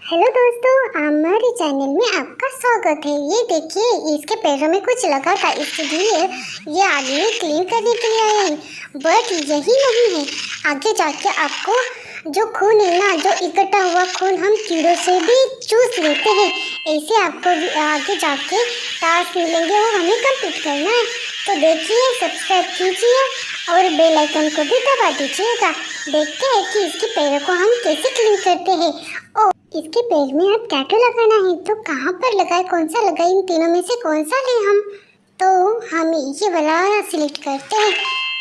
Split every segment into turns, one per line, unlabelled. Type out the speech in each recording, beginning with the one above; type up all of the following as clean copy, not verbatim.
Hello दोस्तों, हमारे channel में आपका स्वागत है। ये देखिए, इसके पैरों में कुछ लगा था, इसलिए ये आदमी क्लीन करने के लिए आए हैं। बट यही नहीं है, आगे जाके आपको जो खून है ना, जो इकट्ठा हुआ खून हम कीड़ों से भी चूस लेते हैं। ऐसे आपको भी आगे जाके टास्क मिलेंगे, वो हमें कंप्लीट करना है। तो देखिए, सब्सक्राइब कीजिए और बेल आइकन को भी दबा दीजिएगा। देखते हैं कि इसके पैरों को हम कैसे क्लीन करते हैं। और इसके पैर में अब टैटू लगाना है, तो कहाँ पर लगाए, कौन सा लगाए, इन तीनों में से कौन सा लें हम। तो हम ये वाला सिलेक्ट करते हैं।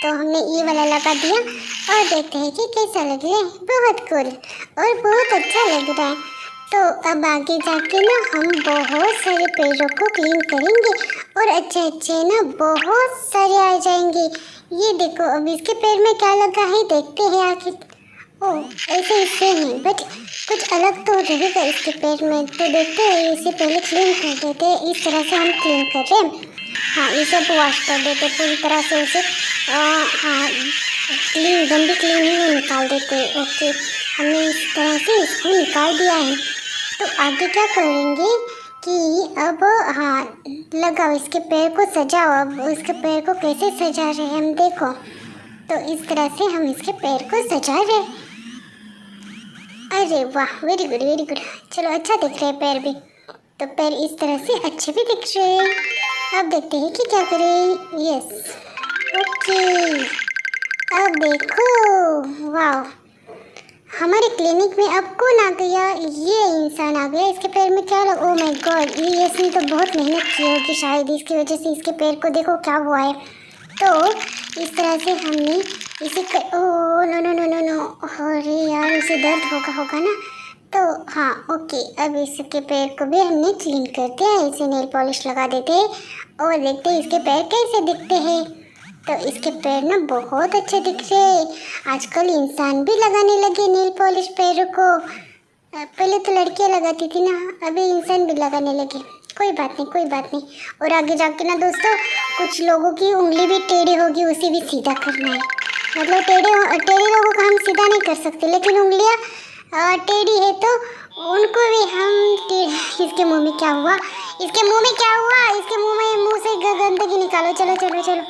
तो हमने ये वाला लगा दिया और देखते हैं कि कैसा लग रहा है। बहुत कूल और बहुत अच्छा लग रहा है। तो अब आगे जाके ना हम बहुत सारे पैरों को क्लीन करेंगे और अच्छे अच्छे ना बहुत सारे आ जाएंगे। ये देखो, अब इसके पैर में क्या लगा है, देखते हैं आखिर। ओह, ऐसे इससे नहीं, बट कुछ अलग तो रहेगा इसके पैर में। तो देखते हैं, इसे पहले क्लीन कर देते हैं। इस तरह से हम क्लीन कर रहे हैं। हाँ, इसे वॉश कर देते पूरी तरह से उसे। हाँ, क्लीन गंदी क्लीन ही वो निकाल देते। ओके, हमने इस तरह से इसको निकाल दिया है। तो आगे क्या करेंगे कि अब हाँ, लगाओ इसके पैर को, सजाओ। अब इसके पैर को कैसे सजा रहे हैं हम, देखो। तो इस तरह से हम इसके पैर को सजा रहे हैं। अरे वाह, वेरी गुड वेरी गुड। चलो, अच्छा दिख रहे हैं पैर भी। तो पैर इस तरह से अच्छे भी दिख रहे हैं। अब देखते हैं कि क्या करें। Yes, okay. अब देखो, वाह, हमारे क्लिनिक में अब कौन आ गया, ये इंसान आ गया। इसके पैर में क्या लगा, ओह माय गॉड, ये इसने तो बहुत मेहनत की होगी शायद, इसकी वजह से इसके पैर को देखो क्या हुआ है। तो इस तरह से हमने इसे oh no no no no no, अरे यार, इसे दर्द होगा ना। तो हाँ, ओके, अब इसके पैर को भी हमने क्लीन कर दिया। इसे नेल पॉलिश लगा देते हैं और देखते हैं इसके पैर कैसे दिखते हैं। तो इसके पैर ना बहुत अच्छे दिख रहे हैं। आजकल इंसान भी लगाने लगे नेल पॉलिश पैरों को। पहले तो लड़कियां लगाती थी ना, अभी इंसान भी लगाने लगे। कोई बात नहीं, कोई बात नहीं। और आगे जाके ना दोस्तों, कुछ लोगों की उंगली भी टेढ़ी होगी, उसे भी सीधा करना है। मतलब टेढ़े लोगों को हम सीधा नहीं कर सकते, लेकिन उंगलियां टेढ़ी है तो उनको भी हम इसके मुंह में क्या हुआ, इसके मुंह में क्या हुआ, इसके मुंह से गंदगी निकालो। चलो चलो चलो।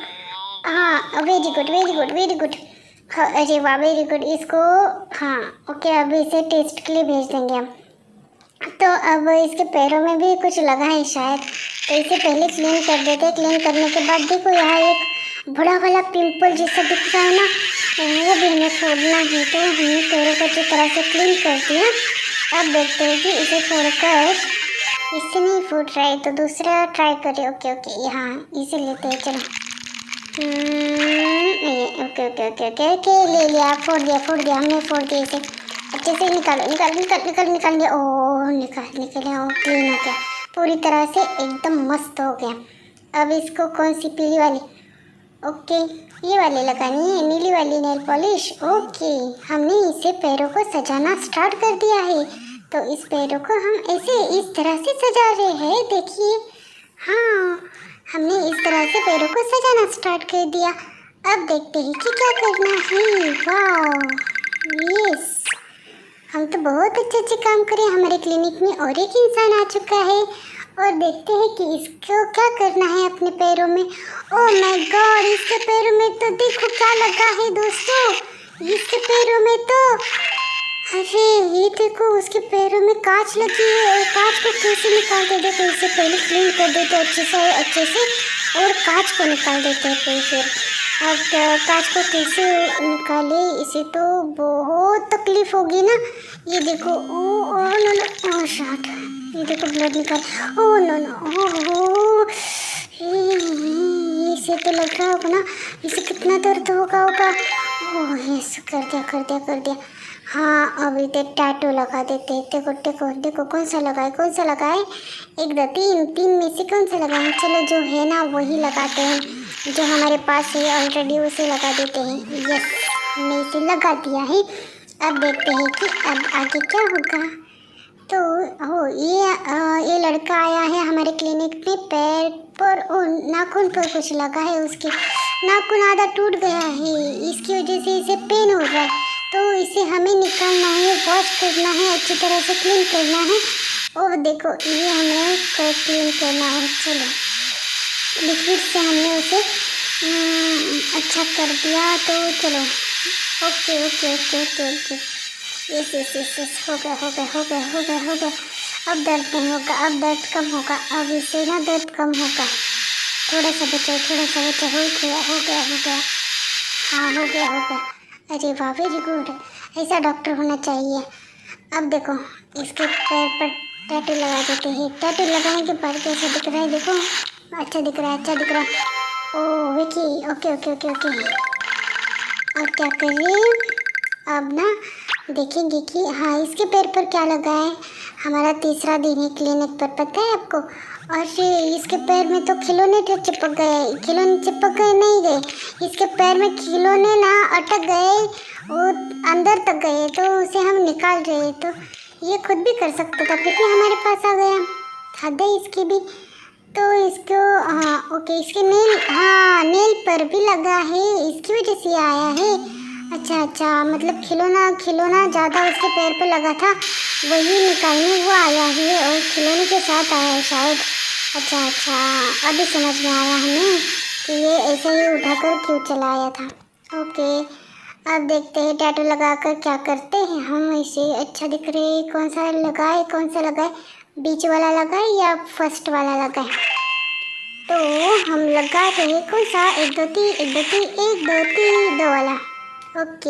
हाँ, very good very good very good. हाँ, अरे वाह, वेरी गुड। इसको हाँ, ओके, अब इसे टेस्ट के लिए भेज देंगे हम। तो अब इसके पैरों में भी कुछ लगा है शायद, तो इसे पहले क्लीन कर देते। क्लीन करने के बाद देखो, यहाँ एक बड़ा वाला पिंपल जैसा दिख रहा है ना, वो भी हमें फोड़ना है। तो हमने पैरों को अच्छी तरह से क्लीन कर दिया। अब देखते हैं कि इसे फोड़कर, इससे नहीं फूट रहा है तो दूसरा ट्राई करें। ओके ओके, यहाँ इसे लेते हैं। चलो, okay okay okay okay okay, ले लिया, फोड़ दिया हमने, फोड़ दिया इसे। अच्छे से निकालो, निकाल दिया। ओह, निकल गया, क्लीन हो गया पूरी तरह से, एकदम मस्त हो गया। अब इसको कौन सी, पीली वाली, ओके, ये वाली लगानी है, नीली वाली नेल पॉलिश। ओके, हमने इसे पैरों को सजाना स्टार्ट कर दिया है। तो इस पैरों को हम ऐसे इस तरह से सजा रहे हैं, देखिए। हाँ, हमने इस तरह से पैरों को सजाना स्टार्ट कर दिया। अब देखते हैं कि क्या करना है। वाह, यस, हम तो बहुत अच्छे काम करें। हमारे क्लिनिक में और एक इंसान आ चुका है और देखते हैं कि इसको क्या करना है अपने पैरों में। ओह माय गॉड, इसके पैरों में तो देखो क्या लगा है दोस्तों, इसके पैरों में तो, अरे ये देखो, उसके पैरों में कांच लगी है। और कांच को कैसे निकालते, देखो, इसे पहले क्लीन कर देते अच्छे से और कांच को निकाल देते हैं फिर। अब कांच को कैसे निकाले, इसे तो बहुत तकलीफ होगी ना। ये देखो, ओ नो नो, शॉट, ये देखो ब्लड निकाल, ओ नो नो, ओ इसे तो लग रहा होगा ना, इसे कितना दर्द होगा। ओह यस, कर दिया। हाँ, अभी तो टैटू लगा देते। देखो कौन सा लगाए, 1 2 3 में से कौन सा लगाए। चलो, जो है ना वही लगाते हैं, जो हमारे पास है ऑलरेडी उसे लगा देते हैं। यस, हमने इसे लगा दिया है। अब देखते हैं कि अब आगे क्या होगा। तो ये लड़का आया है हमारे क्लिनिक में, पैर पर और नाखून पर कुछ लगा है। उसके नाखून आधा टूट गया है, इसकी वजह से इसे पेन हो रहा है। तो इसे हमें निकालना है, वॉश करना है, अच्छी तरह से क्लीन करना है। और देखो ये हमें क्लीन करना है। चलो लिक्विड से हमने उसे अच्छा कर दिया। तो चलो okay okay okay okay okay yes yes yes yes हो गया हो गया हो गया हो गया हो गया। अब दर्द नहीं होगा, अब दर्द कम होगा, अब इससे ना दर्द कम होगा। थोड़ा सा बचा, थोड़ा सा बचा, हो गया हो गया हो गया, हाँ हो गया हो गया। अरे वाह वेरी गुड, ऐसा डॉक्टर होना चाहिए। अब देखो इसके पैर पर टैटू लगा देते हैं। टैटू लगाने के बाद कैसा दिख रहा है देखो, अच्छा दिख रहा है, अच्छा दिख रहा है। Oh Vicky okay okay okay okay. अब क्या करें, अब ना देखेंगे कि हाँ इसके पैर पर क्या लगा है। हमारा तीसरा दिन है क्लिनिक पर, पता है आपको। और इसके पैर में तो खिलौने चिपक गए, खिलौने चिपक गए नहीं गए, इसके पैर में खिलौने ना अटक गए, वो अंदर तक गए, तो उसे हम निकाल रहे। तो ये खुद भी कर सकता था, फिर भी हमारे पास आ गया। हद है इसकी भी। तो इसको हाँ ओके, इसके नेल, हाँ नेल पर भी लगा है, इसकी वजह से आया है। अच्छा अच्छा, मतलब खिलौना ज़्यादा उसके पैर पे लगा था, वही निकालने वो आया है और खिलौने के साथ आया है शायद। अच्छा अच्छा, अभी समझ में आया हमें कि ये ऐसे ही उठाकर क्यों चला आया था। ओके अब देखते हैं टैटू लगाकर क्या करते हैं हम। इसे अच्छा दिख रहे, कौन सा लगाए, कौन सा लगाए, बीच वाला लगाए या फर्स्ट वाला लगाए। तो हम लगा रहे कौन सा, 1 2 3 1 2 3 1 2 3 2 वाला। ओके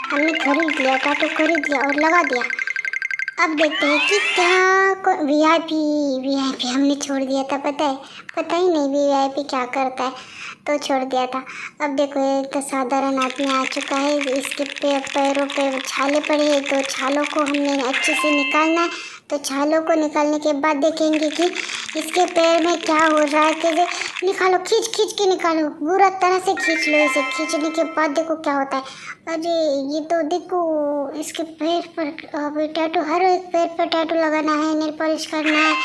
हमने खरीद लिया, टैटू खरीद लिया और लगा दिया। अब देखते हैं कि क्या वीआईपी हमने छोड़ दिया था, पता ही नहीं वीआईपी क्या करता है, तो छोड़ दिया था। अब देखो एक तो साधारण आदमी आ चुका है, इसके पैरों पे छाले पड़े हैं, तो छालों को हमने अच्छे से निकालना है। तो छालों को निकालने के बाद देखेंगे कि इसके पैर में क्या हो रहा है, कैसे निकालो, खींच खींच के निकालो, पूरा तरह से खींच लो। इसे खींचने के बाद देखो क्या होता है। अरे ये तो देखो इसके पैर पर टैटू, हर एक पैर पर टैटू लगाना है, नेल पॉलिश करना है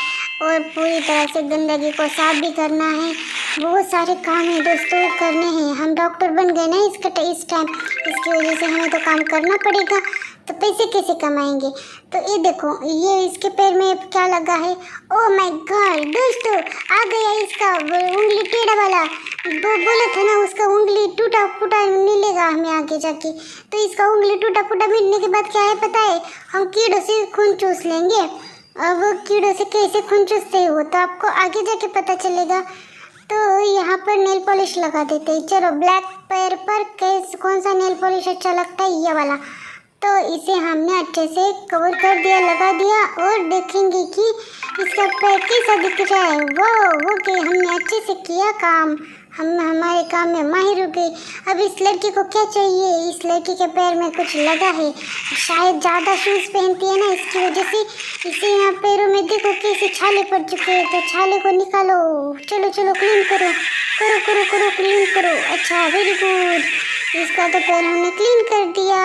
और पूरी तरह से गंदगी को साफ भी करना है। बहुत सारे काम है दोस्तों, करने हैं। हम डॉक्टर बन गए ना इस टाइम, इसकी वजह से हमें तो काम करना पड़ेगा, तो पैसे कैसे कमाएंगे। तो ये देखो ये इसके पैर में क्या लगा है। ओह माय गॉड दोस्तों, आ गया इसका उंगली टेढ़ा वाला। बोला था ना उसका उंगली टूटा फूटा मिलेगा हमें आगे जाके। तो इसका उंगली टूटा फूटा मिलने के बाद क्या है पता है, हम कीड़ों से खून चूस लेंगे। अब कीड़ों से कैसे खून चूसते हो तो आपको आगे जाके पता चलेगा। तो यहाँ पर नेल पॉलिश लगा देते हैं। चलो ब्लैक पैर पर कौन सा नेल पॉलिश अच्छा लगता है, ये वाला। तो इसे हमने अच्छे से कवर कर दिया, लगा दिया, और देखेंगे कि इसका पैर कैसा दिख रहा है। वो कि हमने अच्छे से किया काम, हम हमारे काम में माहिर हो गए। अब इस लड़की को क्या चाहिए, इस लड़की के पैर में कुछ लगा है, शायद ज़्यादा शूज़ पहनती है ना, इसकी वजह से इसे यहाँ पैरों में देखो कैसे छाले पड़ चुके हैं। तो छाले को निकालो, चलो चलो क्लीन करो करो करो करो क्लीन करो। अच्छा वेरी गुड, इसका तो पैर हमने क्लीन कर दिया।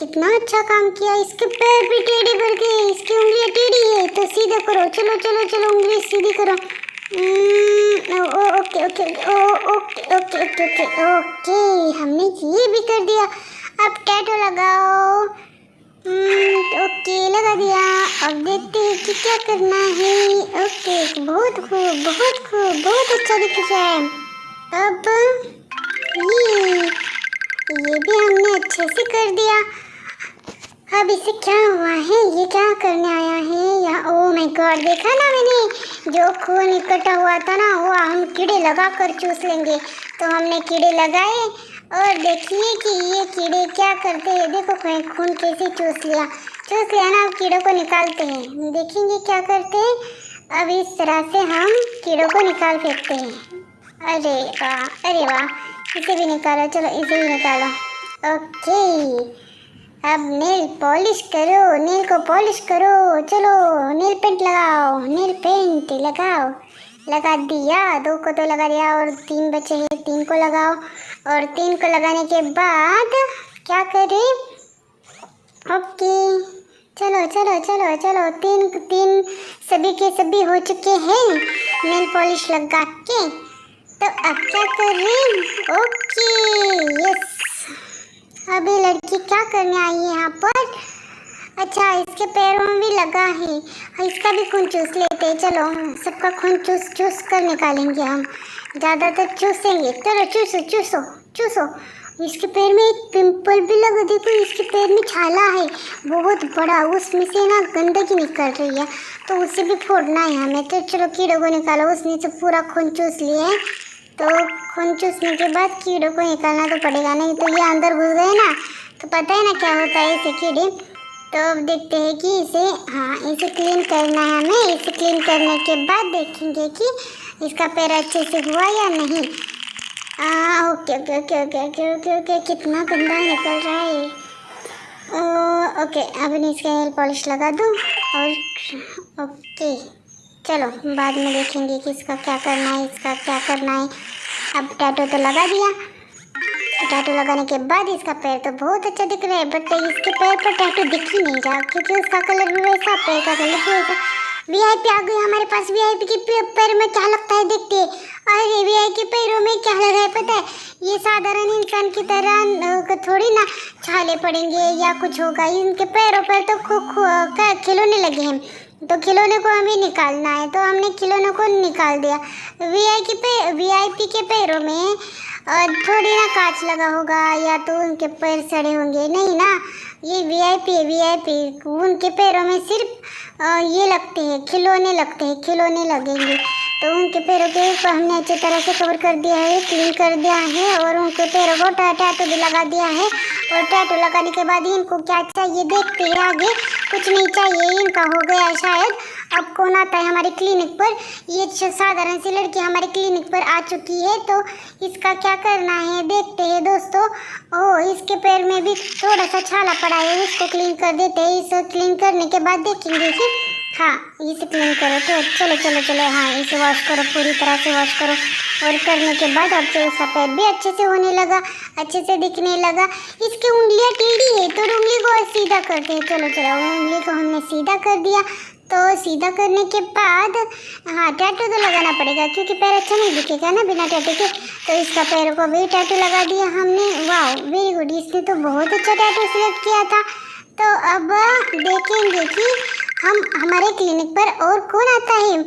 कितना अच्छा काम किया। इसके पैर भी टेढ़े पड़ गए, इसकी उंगलियां टेढ़ी है, तो सीधा करो, चलो चलो चलो उंगली सीधी करो। Okay okay okay okay okay okay, हमने ये भी कर दिया। अब टैटू लगाओ। ओके लगा दिया। अब देखते हैं कि क्या करना है। ओके बहुत खूब बहुत खूब, बहुत अच्छा दिख रहा है। अब ये भी हमने अच्छे से कर दिया। अब इसे क्या हुआ है, ये क्या करने आया है यहाँ। ओह माय गॉड, देखा ना मैंने, जो खून इकट्ठा हुआ था ना वो हम कीड़े लगा कर चूस लेंगे। तो हमने कीड़े लगाए और देखिए कि ये कीड़े क्या करते हैं। देखो खून कैसे चूस लिया ना। अब कीड़ों को निकालते हैं, देखेंगे क्या करते हैं। अब इस तरह से हम कीड़ों को निकाल फेंकते हैं। अरे वाह, इसे भी निकालो, चलो इसे भी निकालो। ओके अब नेल पॉलिश करो, नेल को पॉलिश करो। चलो नेल पेंट लगाओ, नेल पेंट लगाओ। लगा दिया, 2 को तो लगा दिया और 3 बचे हैं, 3 को लगाओ। और 3 को लगाने के बाद क्या करें। ओके चलो चलो चलो चलो, 3 सभी के सभी हो चुके हैं नेल पॉलिश लगा के। तो अब क्या करें। ओके यस अब ये लड़की क्या करने आई है यहाँ पर? अच्छा, इसके पैरों में भी लगा है। इसका भी खून चूस लेते हैं। चलो सबका खून चूस चूस कर निकालेंगे हम। ज़्यादातर चूसेंगे। चलो चूसो चूसो चूसो। इसके पैर में एक पिंपल भी लगा। देखो इसके पैर में छाला है बहुत बड़ा, उसमें से ना गंदगी निकल रही है, तो उसे भी फोड़ना है हमें। तो चलो कीड़ों को निकालो। उसने से पूरा खून चूस लिया है, तो खून चूसने के बाद कीड़ों को निकालना तो पड़ेगा, नहीं तो ये अंदर घुस गए ना तो पता है ना क्या होता है इसे कीड़े। तो अब देखते हैं कि इसे क्लीन करना है हमें। इसे क्लीन करने के बाद देखेंगे कि इसका पैर अच्छे से हुआ या नहीं। Okay okay okay okay okay okay okay, कितना गंदा निकल रहा है। ओके, अब इसका नेल पॉलिश लगा दूँ और ओके चलो बाद में देखेंगे कि इसका क्या करना है, इसका क्या करना है। अब टैटू तो लगा दिया। टैटू लगाने के बाद इसका पैर तो बहुत अच्छा दिख रहा है, बट इसके पैर पर टैटू दिख ही नहीं रहा क्योंकि उसका कलर भी वैसा, पैर का कलर भी वैसा। वीआईपी आ गई हमारे पास। वीआईपी के पैर में क्या लगता है देखते हैं। अरे वीआईपी के पैरों में क्या लगा है पता है? ये साधारण इंसान की तरह थोड़ी ना छाले पड़ेंगे या कुछ होगा। इनके पैरों पर तो खिलौने लगे हैं, तो खिलौने को हमें निकालना है, तो हमने खिलौने को निकाल दिया। वीआईपी के पैरों में थोड़ी ना कांच लगा होगा या तो उनके पैर सड़े होंगे, नहीं ना। ये वीआईपी है, वीआईपी। उनके पैरों में सिर्फ ये लगते हैं, खिलौने लगते हैं, खिलौने लगेंगे। तो उनके पैरों के ऊपर हमने अच्छी तरह से कवर कर दिया है, क्लीन कर दिया है, और उनके पैरों को टैटू भी लगा दिया है। और टैटू लगाने के बाद इनको क्या चाहिए देखते हैं। आगे कुछ नहीं चाहिए, इनका हो गया शायद। अब कौन आता है हमारे क्लिनिक पर? ये साधारण सी लड़की हमारे क्लिनिक पर आ चुकी है, तो इसका क्या करना है देखते हैं दोस्तों। ओह, इसके पैर में भी थोड़ा सा छाला पड़ा है, उसको क्लीन कर देते हैं। इसे क्लीन करने के बाद देखेंगे कि इसे क्लीन करो। तो चलो चलो चलो, इसे वॉश करो, पूरी तरह से वॉश करो। और करने के बाद अब तो इसका पैर भी अच्छे से होने लगा, अच्छे से दिखने लगा। इसकी उंगलियां टेढ़ी है, तो उंगली को सीधा करते हैं। चलो चलो, उंगली को हमने सीधा कर दिया। तो सीधा करने के बाद टैटू तो लगाना पड़ेगा क्योंकि पैर अच्छा नहीं दिखेगा ना बिना टैटू के। तो इसका पैर को भी टैटू लगा दिया हमने। वाह, वेरी गुड। इसने तो बहुत अच्छा टैटू सिलेक्ट किया था। तो अब देखेंगे कि हमारे क्लिनिक पर और कौन आता है।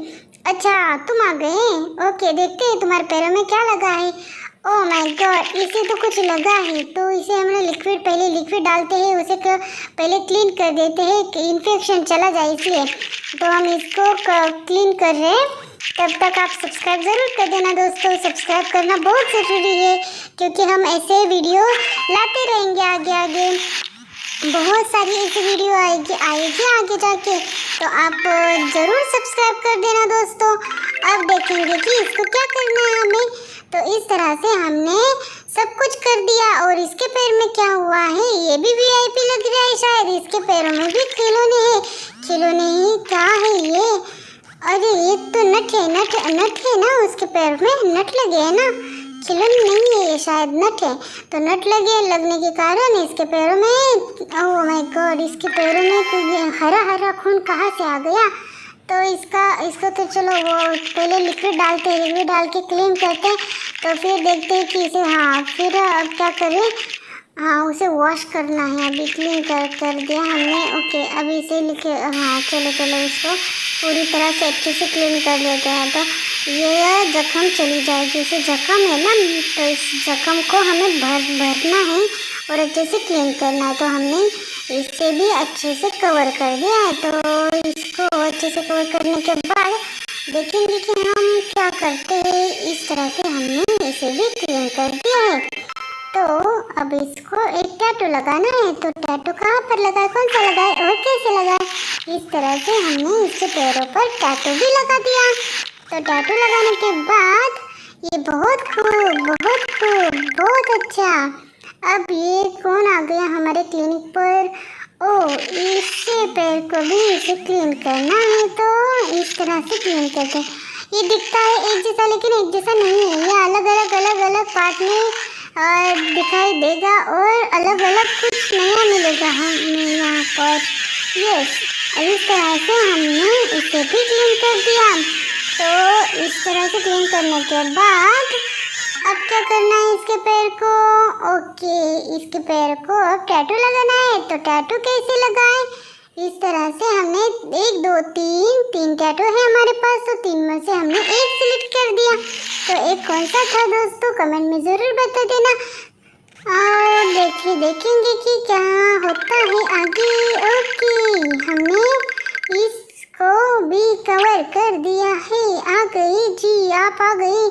अच्छा, तुम आ गए। ओके, देखते हैं तुम्हारे पैरों में क्या लगा है। ओह माय गॉड, इसे तो कुछ लगा है। तो इसे हमने पहले लिक्विड डालते हैं, उसे पहले क्लीन कर देते हैं कि इन्फेक्शन चला जाए, इसलिए तो हम इसको क्लीन कर रहे हैं। तब तक आप सब्सक्राइब ज़रूर कर देना दोस्तों। सब्सक्राइब करना बहुत ज़रूरी है क्योंकि हम ऐसे वीडियो लाते रहेंगे आगे आगे। बहुत सारी ऐसी वीडियो आएगी आगे जाके, तो आप ज़रूर सब्सक्राइब कर देना दोस्तों। अब देखेंगे कि इसको क्या करना है हमें। तो इस तरह से हमने सब कुछ कर दिया। और इसके पैर में क्या हुआ है, ये भी वीआईपी लग रहा है शायद। इसके पैरों में भी खिलौने हैं। खिलौने ही क्या है ये? अरे ये तो नट है ना, उसके पैर में नट लगे हैं ना, खिलौने नहीं है ये, शायद नट है। तो नट लगने के कारण इसके पैरों में, ओह माय गॉड, इसके पैरों में तो ये हरा खून कहाँ से आ गया। तो इसको तो चलो वो पहले लिक्विड डालते हैं, लिक्विड डाल के क्लीन करते हैं। तो फिर देखते हैं कि इसे फिर अब क्या करें। उसे वॉश करना है। अभी क्लीन कर दिया हमने। ओके, अभी इसे चलो इसको पूरी तरह से अच्छे से क्लीन कर लेते हैं। तो ये जख्म चली जाएगी। इसे जख्म है ना, तो इस जख्म को हमें भरना है और अच्छे से क्लीन करना है। तो हमने इसे भी अच्छे से कवर कर दिया है। तो इसको अच्छे से कवर करने के बाद देखेंगे कि हम क्या करते हैं। इस तरह से हमने इसे भी क्लीन कर दिया है। तो अब इसको एक टैटू लगाना है। तो टैटू कहाँ पर लगाए, कौन सा लगाए और कैसे लगाए। इस तरह से हमने इसके पैरों पर टैटू भी लगा दिया। तो टैटू लगाने के बाद ये बहुत खूब, बहुत अच्छा। अब ये कौन आ गया हमारे क्लिनिक पर। ओह, इससे पैर को भी इसे क्लीन करना है। तो इस तरह से क्लीन करते हैं। ये दिखता है एक जैसा, लेकिन एक जैसा नहीं है। ये अलग पार्ट में दिखाई देगा और अलग कुछ नया मिलेगा हमें यहाँ पर। यस, इस तरह से हमने इसे भी क्लीन कर दिया। तो इस तरह से क्लीन करने के बाद अब क्या करना है इसके पैर को? ओके, इसके पैर को अब टैटू लगाना है। तो टैटू कैसे लगाएं? इस तरह से हमने 1 2 3 टैटू है हमारे पास, तो 3 में से हमने एक सिलेक्ट कर दिया। तो एक कौन सा था दोस्तों, कमेंट में ज़रूर बता देना। और देखेंगे कि क्या होता है आगे। ओके, हमने इसको भी कवर कर दिया है। आ गए जी, आप आ गए।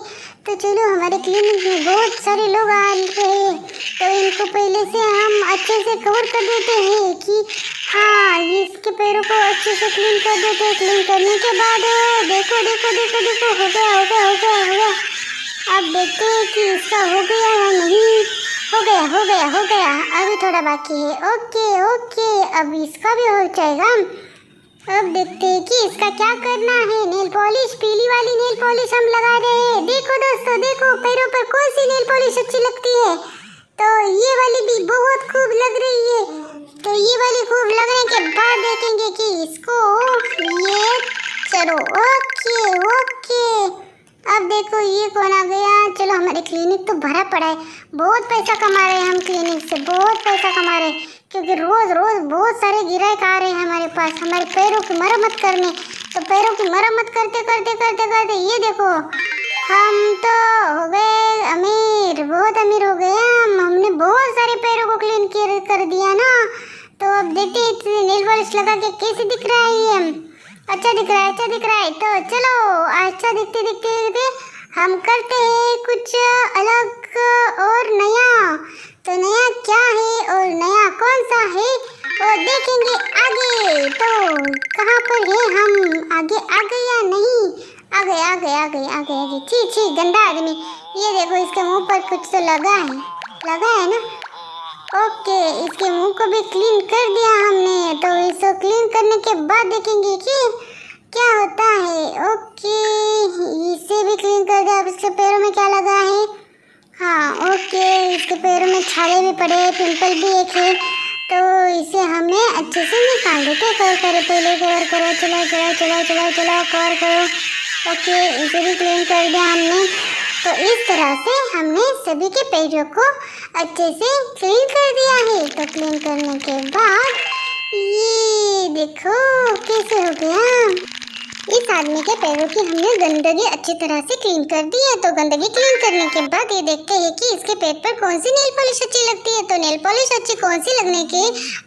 तो चलो, हमारे क्लिनिक में बहुत सारे लोग आ रहे हैं, तो इनको पहले से हम अच्छे से कवर कर देते हैं कि हाँ, इसके पैरों को अच्छे से क्लीन कर देते हैं। क्लीन करने के बाद देखो देखो देखो देखो, हो गया हो गया हो गया हो गया। अब देखते हैं कि इसका हो गया या नहीं। हो गया हो गया हो गया, अभी थोड़ा बाकी है। ओके ओके, अब इसका भी हो जाएगा। अब देखते हैं कि इसका क्या करना है। नेल पॉलिश, पीली वाली नेल पॉलिश हम लगा रहे हैं। देखो दोस्तों, देखो पैरों पर कौन सी नेल पॉलिश अच्छी लगती है। तो ये वाली भी बहुत खूब लग रही है। तो ये वाली खूब लगने के बाद देखेंगे कि इसको ये चलो। ओके ओके, अब देखो ये कौन आ गया। चलो, हमारे क्लिनिक तो भरा पड़ा है, बहुत पैसा कमा रहे हैं हम क्लिनिक से, बहुत पैसा कमा रहे हैं, क्योंकि रोज़ रोज़ बहुत सारे ग्राहक आ रहे हैं हमारे पास हमारे पैरों की मरम्मत करने। तो पैरों की मरम्मत करते करते करते करते ये देखो, हम तो हो गए अमीर, बहुत अमीर हो गए हम। हमने बहुत सारे पैरों को क्लीन कर दिया ना। तो अब देखते हैं नेल पॉलिश लगा के कैसे दिख रहा है ये। अच्छा दिख रहा है, अच्छा दिख रहा है। तो चलो, अच्छा दिखते दिखते हम करते हैं कुछ अलग और नया। तो नया क्या है और नया कौन सा है वो देखेंगे आगे। तो कहाँ पर है हम, आगे आ गए या नहीं? आ गए आ गए आ गए आ गए आगे। छी छी, गंदा आदमी। ये देखो, इसके मुंह पर कुछ तो लगा है ना। ओके, इसके मुंह को भी क्लीन कर दिया हमने। तो इसको क्लीन करने के बाद देखेंगे कि क्या होता है। ओके, इसे भी क्लीन कर दिया। अब इसके पैरों में क्या लगा है? हाँ ओके, इसके पैरों में छाले भी पड़े हैं, पिंपल भी एक है। तो इसे हमें अच्छे से निकाल देते। कवर करो, पहले कवर करो। चलो चलो चलो चलो चलो, कवर करो। ओके, इसे भी क्लीन कर दिया हमने। तो इस तरह से हमने सभी के पैरों को अच्छे से क्लीन कर दिया है। तो क्लीन करने के बाद ये देखो कैसे हो गया। इस आदमी के पैरों की हमने गंदगी अच्छी तरह से क्लीन कर दी है। तो गंदगी क्लीन करने के बाद ये देखते हैं कि इसके पैर पर कौन सी नेल पॉलिश अच्छी लगती है। तो नेल पॉलिश अच्छी कौन सी लगने के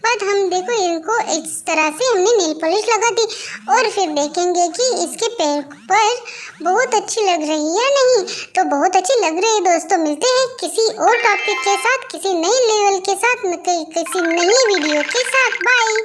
बाद हम देखो इनको इस तरह से हमने नेल पॉलिश लगा दी। और फिर देखेंगे कि इसके पैर पर बहुत अच्छी लग रही है या नहीं। तो बहुत अच्छी लग रही है दोस्तों। मिलते हैं किसी और टॉपिक के साथ, किसी नए लेवल के साथ, किसी नई वीडियो के साथ। बाय।